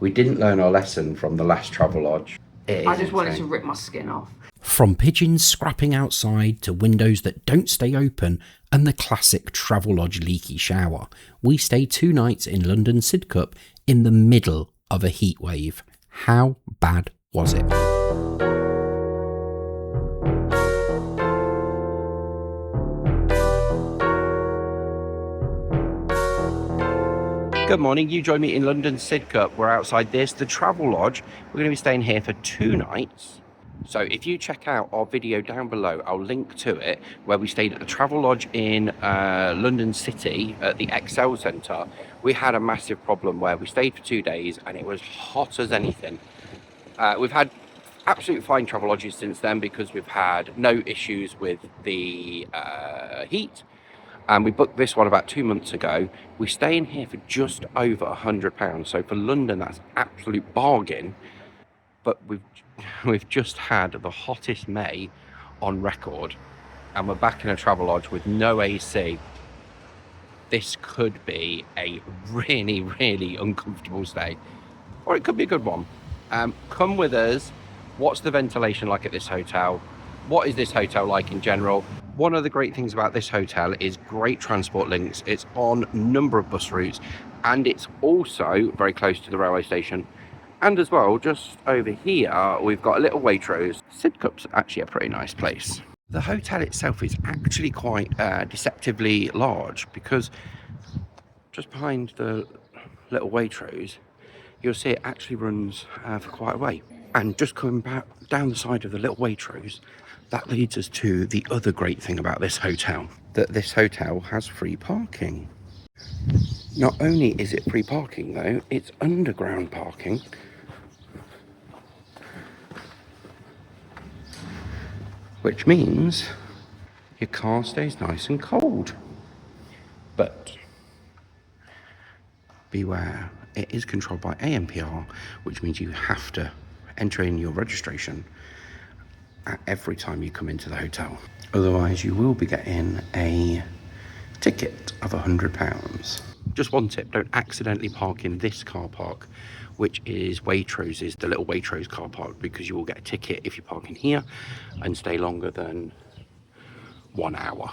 We didn't learn our lesson from the last Travelodge. I just wanted to rip my skin off. From pigeons scrapping outside to windows that don't stay open and the classic Travelodge leaky shower, we stayed 2 nights in London Sidcup in the middle of a heatwave. How bad was it? Good morning, you join me in London Sidcup. We're outside this, the Travelodge. We're going to be staying here for 2 nights. So if you check out our video down below, I'll link to it, where we stayed at the Travelodge in London City at the Excel Centre. We had a massive problem where we stayed for 2 days and it was hot as anything. We've had absolute fine Travelodges since then because we've had no issues with the heat. And we booked this one about 2 months ago. We stay in here for just over £100. So for London, that's absolute bargain. But we've just had the hottest May on record, and we're back in a Travelodge with no AC. This could be a really, really uncomfortable stay, or it could be a good one. Come with us. What's the ventilation like at this hotel? What is this hotel like in general? One of the great things about this hotel is great transport links. It's on a number of bus routes, and it's also very close to the railway station. And as well, just over here, we've got a little Waitrose. Sidcup's actually a pretty nice place. The hotel itself is actually quite deceptively large, because just behind the little Waitrose, you'll see it actually runs for quite a way. And just coming back down the side of the little Waitrose, that leads us to the other great thing about this hotel, that this hotel has free parking. Not only is it free parking though, it's underground parking. Which means your car stays nice and cold. But beware, it is controlled by ANPR, which means you have to enter in your registration at every time you come into the hotel. Otherwise, you will be getting a ticket of £100. Just one tip, don't accidentally park in this car park, which is Waitrose's, the little Waitrose car park, because you will get a ticket if you park in here and stay longer than 1 hour.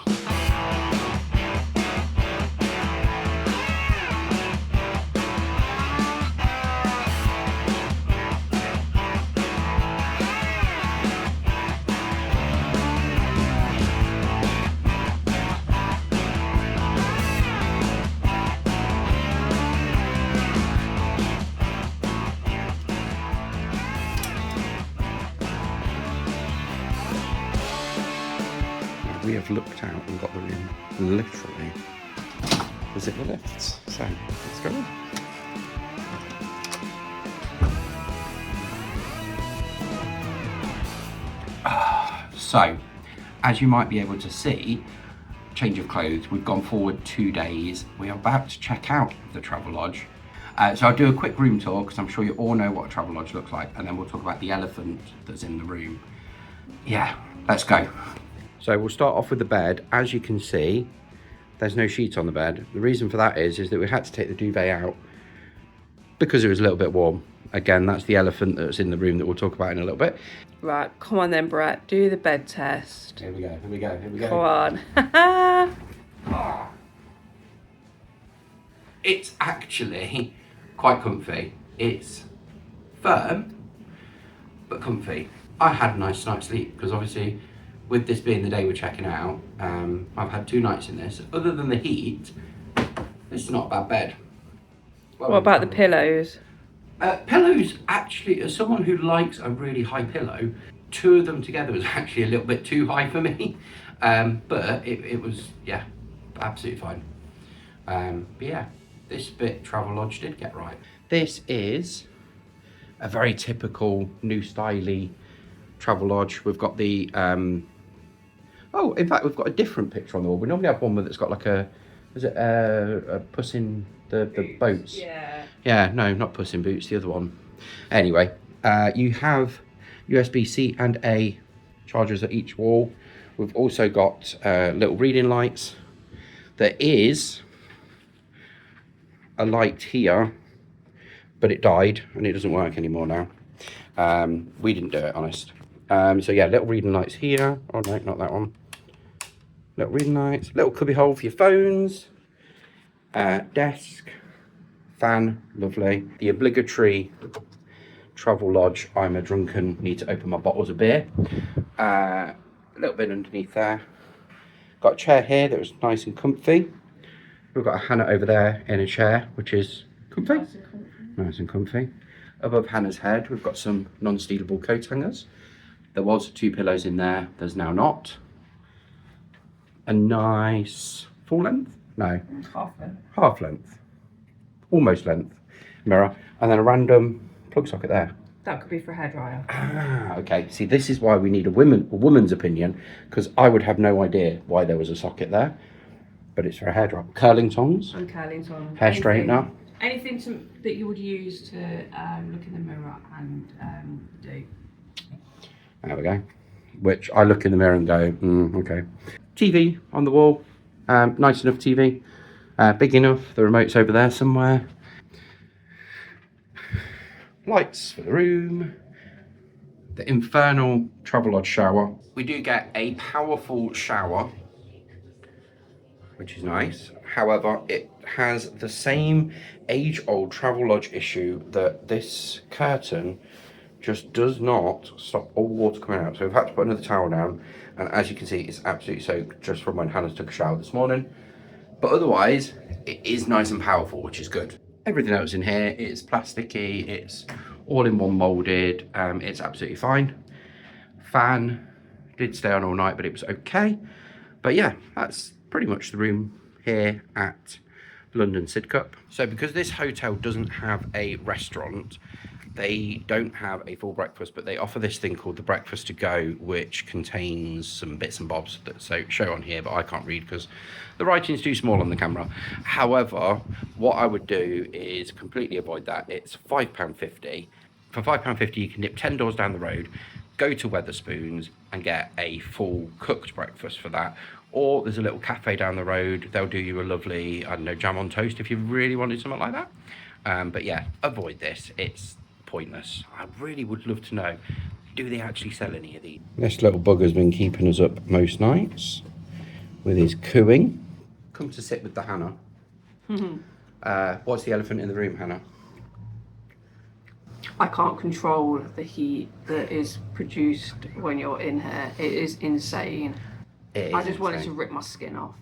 We have looked out and got the room literally as it the lifts. So let's go. So, as you might be able to see, change of clothes. We've gone forward 2 days. We are about to check out the Travelodge. So I'll do a quick room tour because I'm sure you all know what a Travelodge looks like, and then we'll talk about the elephant that's in the room. Yeah, let's go. So we'll start off with the bed. As you can see, there's no sheets on the bed. The reason for that is that we had to take the duvet out because it was a little bit warm. Again, that's the elephant that's in the room that we'll talk about in a little bit. Right, come on then, Brett. Do the bed test. Here we go, here we go, here we go. Come on. It's actually quite comfy. It's firm, but comfy. I had a nice night's sleep because obviously, with this being the day we're checking out, I've had 2 nights in this. Other than the heat, this is not a bad bed. What about the pillows? Pillows, actually, as someone who likes a really high pillow, 2 of them together was actually a little bit too high for me. But it was, yeah, absolutely fine. But yeah, this bit Travelodge did get right. This is a very typical new styly Travelodge. We've got the oh, in fact, we've got a different picture on the wall. We normally have one that's got like a, is it a Puss in the Boots? Yeah. Yeah, no, not Puss in Boots, the other one. Anyway, you have USB-C and A chargers at each wall. We've also got little reading lights. There is a light here but it died and it doesn't work anymore now. We didn't do it, honest. So yeah, little reading lights here. Oh no, not that one. Little reading lights, little cubby hole for your phones, desk, fan, lovely. The obligatory Travelodge, I'm a drunken, need to open my bottles of beer. A little bit underneath there. Got a chair here that was nice and comfy. We've got a Hannah over there in a chair, which is comfy. Nice and comfy. Above Hannah's head, we've got some non-stealable coat hangers. There was 2 pillows in there, there's now not. A nice full length? No. Half length. Half length. Almost length mirror. And then a random plug socket there. That could be for a hairdryer. Ah, okay. See, this is why we need a woman's opinion, because I would have no idea why there was a socket there. But it's for a hairdryer. Curling tongs. And curling tongs. Hair straightener. Anything that you would use to look in the mirror and do. There we go. Which I look in the mirror and go, okay. TV on the wall. Nice enough TV. Big enough. The remote's over there somewhere. Lights for the room. The infernal Travelodge shower. We do get a powerful shower, which is nice. However, it has the same age-old Travelodge issue that this curtain just does not stop all water coming out. So we've had to put another towel down, and as you can see, it's absolutely soaked just from when Hannah took a shower this morning. But otherwise, it is nice and powerful, which is good. Everything else in here is plasticky, it's all in one moulded, it's absolutely fine. Fan did stay on all night, but it was okay. But yeah, that's pretty much the room here at London Sidcup. So because this hotel doesn't have a restaurant, they don't have a full breakfast, but they offer this thing called the breakfast to go, which contains some bits and bobs that show on here, but I can't read because the writing's too small on the camera. However, what I would do is completely avoid that. It's £5.50. For £5.50, you can nip 10 doors down the road, go to Wetherspoons and get a full cooked breakfast for that. Or there's a little cafe down the road. They'll do you a lovely, I don't know, jam on toast if you really wanted something like that. But yeah, avoid this. It's pointless. I really would love to know, do they actually sell any of these? This little bugger's been keeping us up most nights with his cooing. Come to sit with the Hannah. What's the elephant in the room, Hannah? I can't control the heat that is produced when you're in here. It is insane. I just wanted to rip my skin off.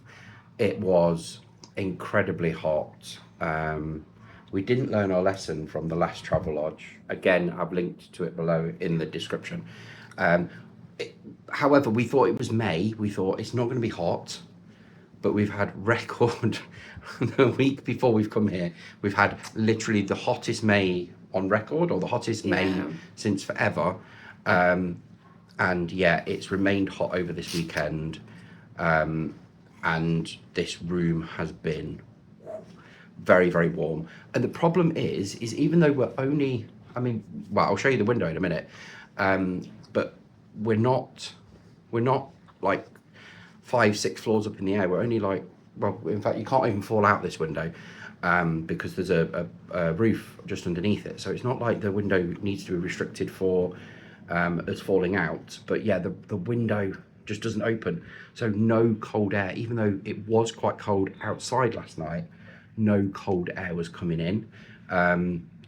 It was incredibly hot. We didn't learn our lesson from the last Travelodge. Again, I've linked to it below in the description. However, we thought it was May. We thought it's not going to be hot, but we've had record the week before we've come here. We've had literally the hottest May on record, or the hottest May since forever. And yeah, it's remained hot over this weekend. And this room has been very, very warm. And the problem is even though we're only, well, I'll show you the window in a minute. But we're not like 5-6 floors up in the air. We're only like, well, in fact, you can't even fall out this window. Because there's a roof just underneath it. So it's not like the window needs to be restricted for us falling out. But yeah, the window just doesn't open. So no cold air, even though it was quite cold outside last night, no cold air was coming in.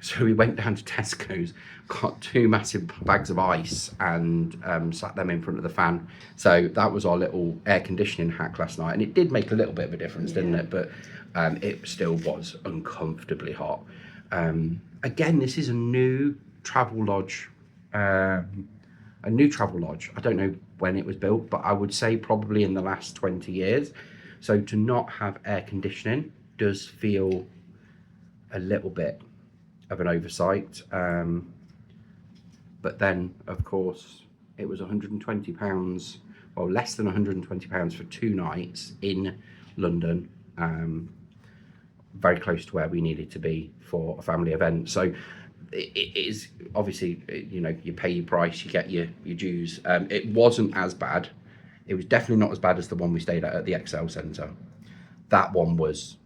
So we went down to Tesco's, got 2 massive bags of ice and sat them in front of the fan. So that was our little air conditioning hack last night. And it did make a little bit of a difference, didn't it? But it still was uncomfortably hot. Again, this is a new Travelodge. I don't know when it was built, but I would say probably in the last 20 years. So to not have air conditioning does feel a little bit of an oversight. But then, of course, it was £120, well, less than £120 for 2 nights in London. Very close to where we needed to be for a family event. So it is obviously, you know, you pay your price, you get your dues. It wasn't as bad. It was definitely not as bad as the one we stayed at the XL Centre. That one was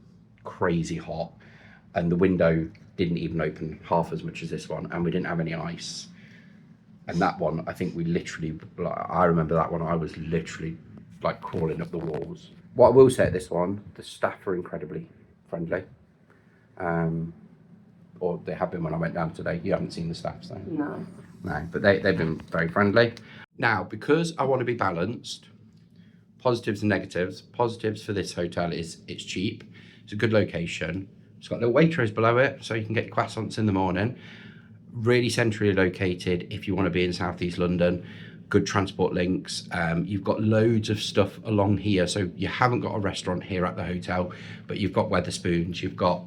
crazy hot, and the window didn't even open half as much as this one, and we didn't have any ice. And that one, I think we literally, like, I remember that one, I was literally like crawling up the walls. What I will say at this one, the staff are incredibly friendly. Or they have been when I went down today. You haven't seen the staff, so. No. No, but they've been very friendly. Now, because I want to be balanced, positives and negatives. Positives for this hotel is it's cheap. It's a good location. It's got a little Waitrose below it, so you can get your croissants in the morning. Really centrally located if you want to be in southeast London. Good transport links. You've got loads of stuff along here, so you haven't got a restaurant here at the hotel, but you've got Wetherspoons. You've got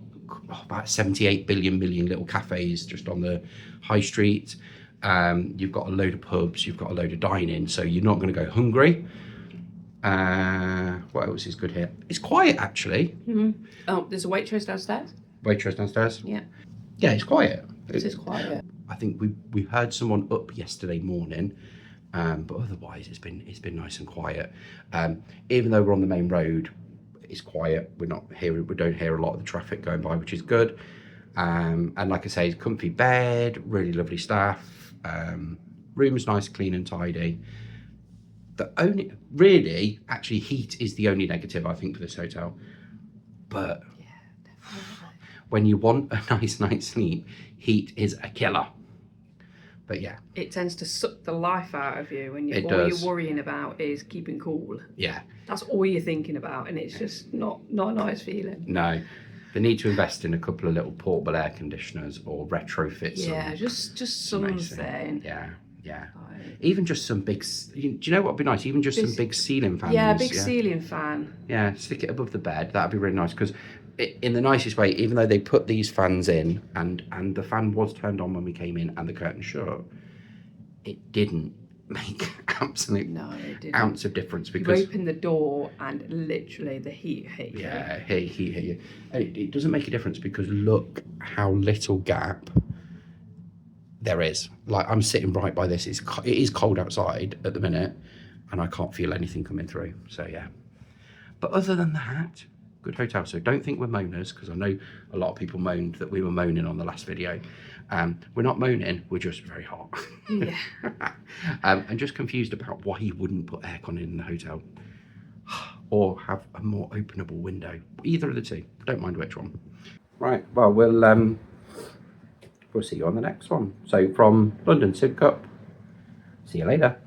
about 78 billion little cafes just on the high street. You've got a load of pubs. You've got a load of dining, so you're not going to go hungry. What else is good here? It's quiet, actually. Mm-hmm. Oh, there's a Waitrose downstairs? Waitrose downstairs? Yeah. Yeah, it's quiet. It is quiet. I think we heard someone up yesterday morning, but otherwise it's been nice and quiet. Even though we're on the main road, it's quiet. We don't hear a lot of the traffic going by, which is good. And like I say, comfy bed, really lovely staff. Room's nice, clean and tidy. The only, really, actually, heat is the only negative, I think, for this hotel. But Yeah, definitely. when you want a nice night's sleep, heat is a killer. But yeah. It tends to suck the life out of you when It all does. you're worrying about is keeping cool. Yeah. That's all you're thinking about, and it's just not a nice feeling. No. They need to invest in a couple of little portable air conditioners or retrofit some. Yeah, just something. Yeah, yeah. Like, Even just some big, do you know what would be nice? Even just some big ceiling fans. yeah, big ceiling fan. Yeah, stick it above the bed. That'd be really nice, because in the nicest way, even though they put these fans in and the fan was turned on when we came in and the curtain shut, it didn't make absolute it didn't. ounce of difference, You because open the door and literally the heat hit you. yeah, he. It doesn't make a difference, because look how little gap there is. Like, I'm sitting right by this. It is cold outside at the minute, and I can't feel anything coming through. So yeah. But other than that, good hotel. So don't think we're moaners, because I know a lot of people moaned that we were moaning on the last video. We're not moaning. We're just very hot. Yeah. And just confused about why you wouldn't put aircon in the hotel, or have a more openable window. Either of the two. Don't mind which one. Right. Well, we'll see you on the next one. So from London Sidcup. See you later.